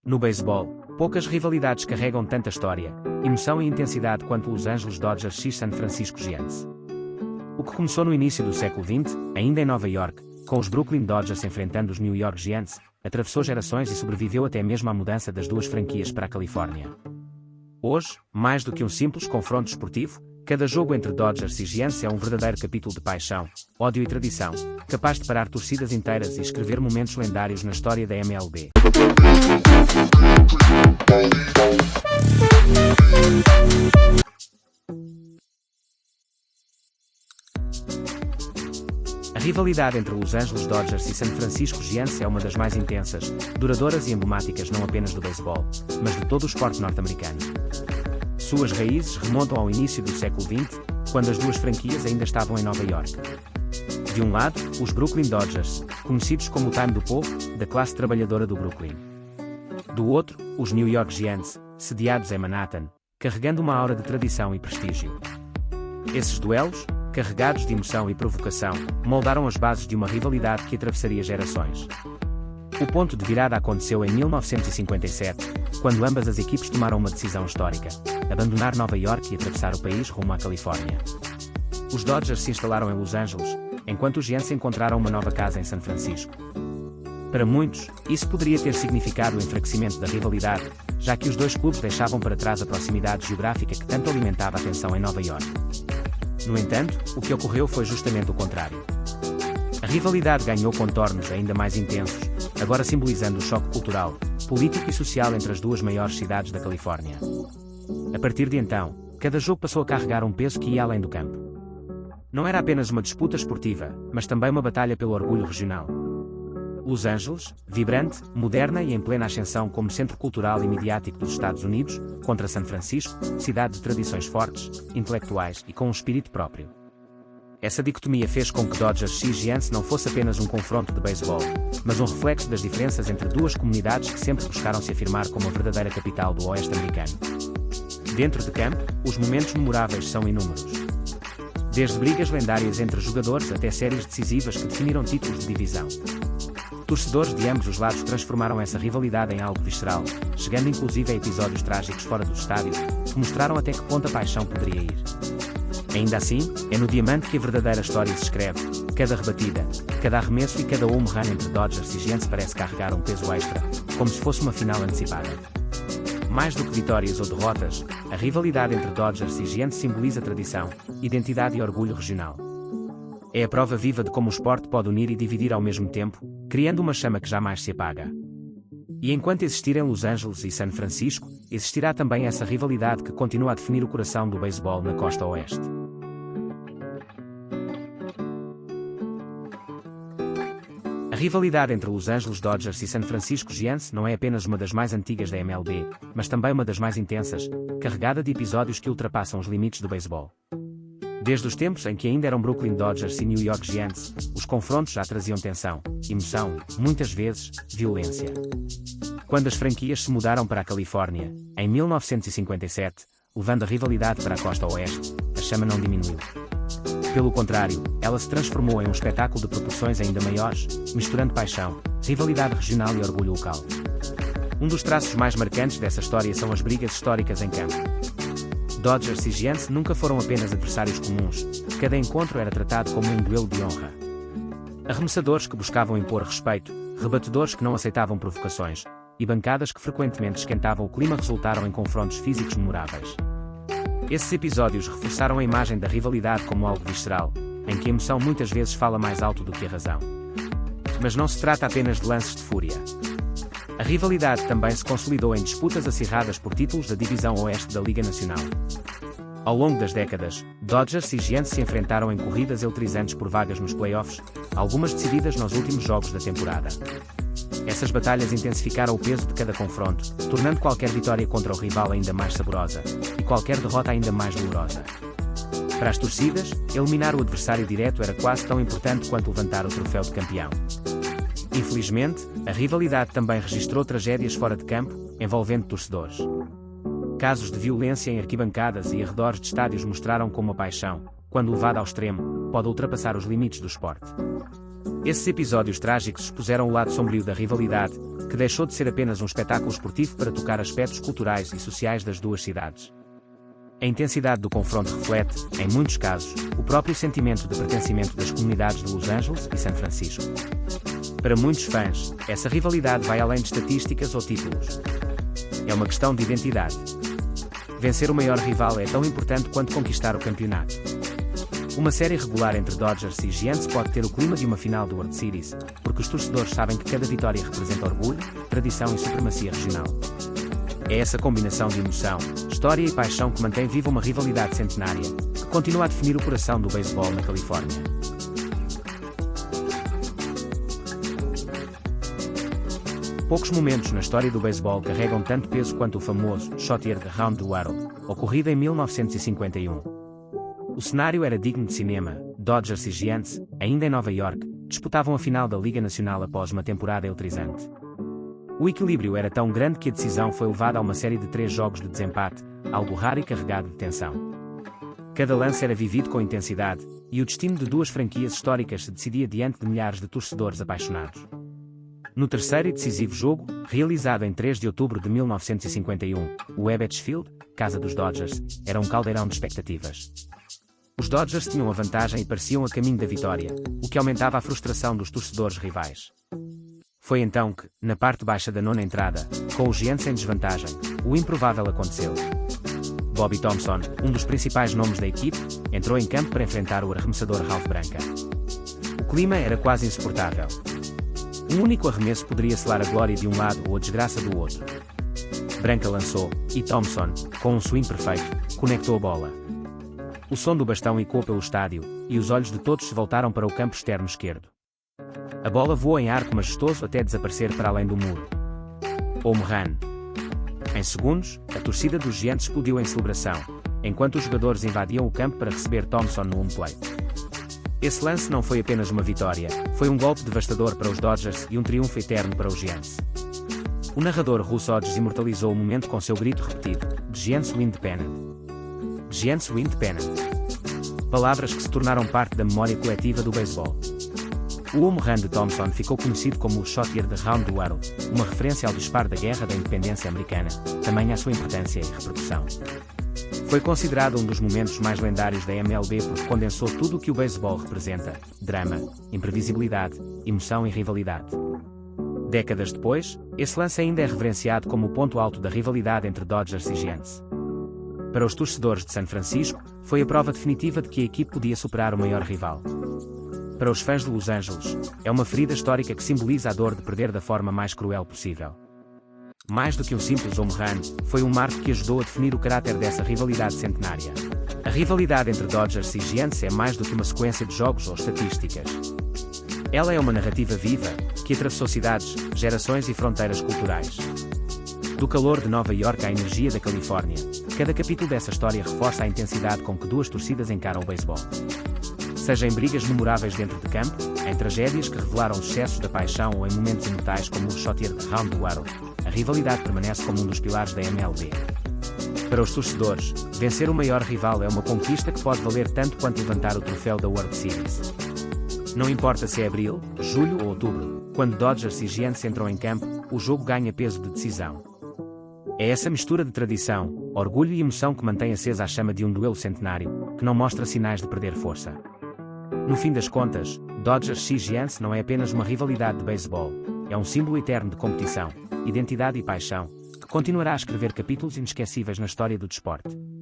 No beisebol, poucas rivalidades carregam tanta história, emoção e intensidade quanto Los Angeles Dodgers e San Francisco Giants. O que começou no início do século XX, ainda em Nova York, com os Brooklyn Dodgers enfrentando os New York Giants, atravessou gerações e sobreviveu até mesmo à mudança das duas franquias para a Califórnia. Hoje, mais do que um simples confronto esportivo, cada jogo entre Dodgers e Giants é um verdadeiro capítulo de paixão, ódio e tradição, capaz de parar torcidas inteiras e escrever momentos lendários na história da MLB. A rivalidade entre Los Angeles Dodgers e San Francisco Giants é uma das mais intensas, duradouras e emblemáticas não apenas do beisebol, mas de todo o esporte norte-americano. Suas raízes remontam ao início do século XX, quando as duas franquias ainda estavam em Nova York. De um lado, os Brooklyn Dodgers, conhecidos como o time do povo, da classe trabalhadora do Brooklyn. Do outro, os New York Giants, sediados em Manhattan, carregando uma aura de tradição e prestígio. Esses duelos, carregados de emoção e provocação, moldaram as bases de uma rivalidade que atravessaria gerações. O ponto de virada aconteceu em 1957, quando ambas as equipes tomaram uma decisão histórica: abandonar Nova York e atravessar o país rumo à Califórnia. Os Dodgers se instalaram em Los Angeles, enquanto os Giants encontraram uma nova casa em San Francisco. Para muitos, isso poderia ter significado o enfraquecimento da rivalidade, já que os dois clubes deixavam para trás a proximidade geográfica que tanto alimentava a tensão em Nova York. No entanto, o que ocorreu foi justamente o contrário. A rivalidade ganhou contornos ainda mais intensos, agora simbolizando o choque cultural, político e social entre as duas maiores cidades da Califórnia. A partir de então, cada jogo passou a carregar um peso que ia além do campo. Não era apenas uma disputa esportiva, mas também uma batalha pelo orgulho regional. Los Angeles, vibrante, moderna e em plena ascensão como centro cultural e midiático dos Estados Unidos, contra San Francisco, cidade de tradições fortes, intelectuais e com um espírito próprio. Essa dicotomia fez com que Dodgers e Giants não fosse apenas um confronto de beisebol, mas um reflexo das diferenças entre duas comunidades que sempre buscaram se afirmar como a verdadeira capital do Oeste americano. Dentro de campo, os momentos memoráveis são inúmeros. Desde brigas lendárias entre jogadores até séries decisivas que definiram títulos de divisão. Torcedores de ambos os lados transformaram essa rivalidade em algo visceral, chegando inclusive a episódios trágicos fora do estádio, que mostraram até que ponto a paixão poderia ir. Ainda assim, é no diamante que a verdadeira história se escreve. Cada rebatida, cada arremesso e cada home run entre Dodgers e Giants parece carregar um peso extra, como se fosse uma final antecipada. Mais do que vitórias ou derrotas, a rivalidade entre Dodgers e Giants simboliza tradição, identidade e orgulho regional. É a prova viva de como o esporte pode unir e dividir ao mesmo tempo, criando uma chama que jamais se apaga. E enquanto existirem Los Angeles e San Francisco, existirá também essa rivalidade que continua a definir o coração do beisebol na costa oeste. A rivalidade entre Los Angeles Dodgers e San Francisco Giants não é apenas uma das mais antigas da MLB, mas também uma das mais intensas, carregada de episódios que ultrapassam os limites do beisebol. Desde os tempos em que ainda eram Brooklyn Dodgers e New York Giants, os confrontos já traziam tensão, emoção, muitas vezes, violência. Quando as franquias se mudaram para a Califórnia, em 1957, levando a rivalidade para a costa oeste, a chama não diminuiu. Pelo contrário, ela se transformou em um espetáculo de proporções ainda maiores, misturando paixão, rivalidade regional e orgulho local. Um dos traços mais marcantes dessa história são as brigas históricas em campo. Dodgers e Giants nunca foram apenas adversários comuns, cada encontro era tratado como um duelo de honra. Arremessadores que buscavam impor respeito, rebatedores que não aceitavam provocações, e bancadas que frequentemente esquentavam o clima resultaram em confrontos físicos memoráveis. Esses episódios reforçaram a imagem da rivalidade como algo visceral, em que a emoção muitas vezes fala mais alto do que a razão. Mas não se trata apenas de lances de fúria. A rivalidade também se consolidou em disputas acirradas por títulos da divisão oeste da Liga Nacional. Ao longo das décadas, Dodgers e Giants se enfrentaram em corridas eletrizantes por vagas nos playoffs, algumas decididas nos últimos jogos da temporada. Essas batalhas intensificaram o peso de cada confronto, tornando qualquer vitória contra o rival ainda mais saborosa, e qualquer derrota ainda mais dolorosa. Para as torcidas, eliminar o adversário direto era quase tão importante quanto levantar o troféu de campeão. Infelizmente, a rivalidade também registrou tragédias fora de campo, envolvendo torcedores. Casos de violência em arquibancadas e arredores de estádios mostraram como a paixão, quando levada ao extremo, pode ultrapassar os limites do esporte. Esses episódios trágicos expuseram o lado sombrio da rivalidade, que deixou de ser apenas um espetáculo esportivo para tocar aspectos culturais e sociais das duas cidades. A intensidade do confronto reflete, em muitos casos, o próprio sentimento de pertencimento das comunidades de Los Angeles e São Francisco. Para muitos fãs, essa rivalidade vai além de estatísticas ou títulos. É uma questão de identidade. Vencer o maior rival é tão importante quanto conquistar o campeonato. Uma série regular entre Dodgers e Giants pode ter o clima de uma final do World Series, porque os torcedores sabem que cada vitória representa orgulho, tradição e supremacia regional. É essa combinação de emoção, história e paixão que mantém viva uma rivalidade centenária, que continua a definir o coração do beisebol na Califórnia. Poucos momentos na história do beisebol carregam tanto peso quanto o famoso Shot Year Round the World, ocorrido em 1951. O cenário era digno de cinema. Dodgers e Giants, ainda em Nova York, disputavam a final da Liga Nacional após uma temporada eletrizante. O equilíbrio era tão grande que a decisão foi levada a uma série de 3 jogos de desempate, algo raro e carregado de tensão. Cada lance era vivido com intensidade, e o destino de duas franquias históricas se decidia diante de milhares de torcedores apaixonados. No terceiro e decisivo jogo, realizado em 3 de outubro de 1951, o Ebbets Field, casa dos Dodgers, era um caldeirão de expectativas. Os Dodgers tinham a vantagem e pareciam a caminho da vitória, o que aumentava a frustração dos torcedores rivais. Foi então que, na parte baixa da nona entrada, com os Giants em desvantagem, o improvável aconteceu. Bobby Thomson, um dos principais nomes da equipe, entrou em campo para enfrentar o arremessador Ralph Branca. O clima era quase insuportável. Um único arremesso poderia selar a glória de um lado ou a desgraça do outro. Branca lançou, e Thomson, com um swing perfeito, conectou a bola. O som do bastão ecoou pelo estádio, e os olhos de todos se voltaram para o campo externo esquerdo. A bola voou em arco majestoso até desaparecer para além do muro. Home run. Em segundos, a torcida dos Giants explodiu em celebração, enquanto os jogadores invadiam o campo para receber Thomson no home plate. Esse lance não foi apenas uma vitória, foi um golpe devastador para os Dodgers e um triunfo eterno para os Giants. O narrador Russ Hodges imortalizou o momento com seu grito repetido: "The Giants win the pennant. Giants win the pennant." Palavras que se tornaram parte da memória coletiva do beisebol. O home run de Thomson ficou conhecido como o Shot Year Round the World, uma referência ao disparo da Guerra da Independência Americana, tamanha a sua importância e repercussão. Foi considerado um dos momentos mais lendários da MLB porque condensou tudo o que o beisebol representa: drama, imprevisibilidade, emoção e rivalidade. Décadas depois, esse lance ainda é reverenciado como o ponto alto da rivalidade entre Dodgers e Giants. Para os torcedores de São Francisco, foi a prova definitiva de que a equipe podia superar o maior rival. Para os fãs de Los Angeles, é uma ferida histórica que simboliza a dor de perder da forma mais cruel possível. Mais do que um simples home run, foi um marco que ajudou a definir o caráter dessa rivalidade centenária. A rivalidade entre Dodgers e Giants é mais do que uma sequência de jogos ou estatísticas. Ela é uma narrativa viva, que atravessou cidades, gerações e fronteiras culturais. Do calor de Nova York à energia da Califórnia, cada capítulo dessa história reforça a intensidade com que duas torcidas encaram o beisebol. Seja em brigas memoráveis dentro de campo, em tragédias que revelaram os excessos da paixão ou em momentos imortais como o Shot Year Round the World, a rivalidade permanece como um dos pilares da MLB. Para os torcedores, vencer o maior rival é uma conquista que pode valer tanto quanto levantar o troféu da World Series. Não importa se é abril, julho ou outubro, quando Dodgers e Giants entram em campo, o jogo ganha peso de decisão. É essa mistura de tradição, orgulho e emoção que mantém acesa a chama de um duelo centenário, que não mostra sinais de perder força. No fim das contas, Dodgers e Giants não é apenas uma rivalidade de beisebol, é um símbolo eterno de competição, identidade e paixão, que continuará a escrever capítulos inesquecíveis na história do desporto.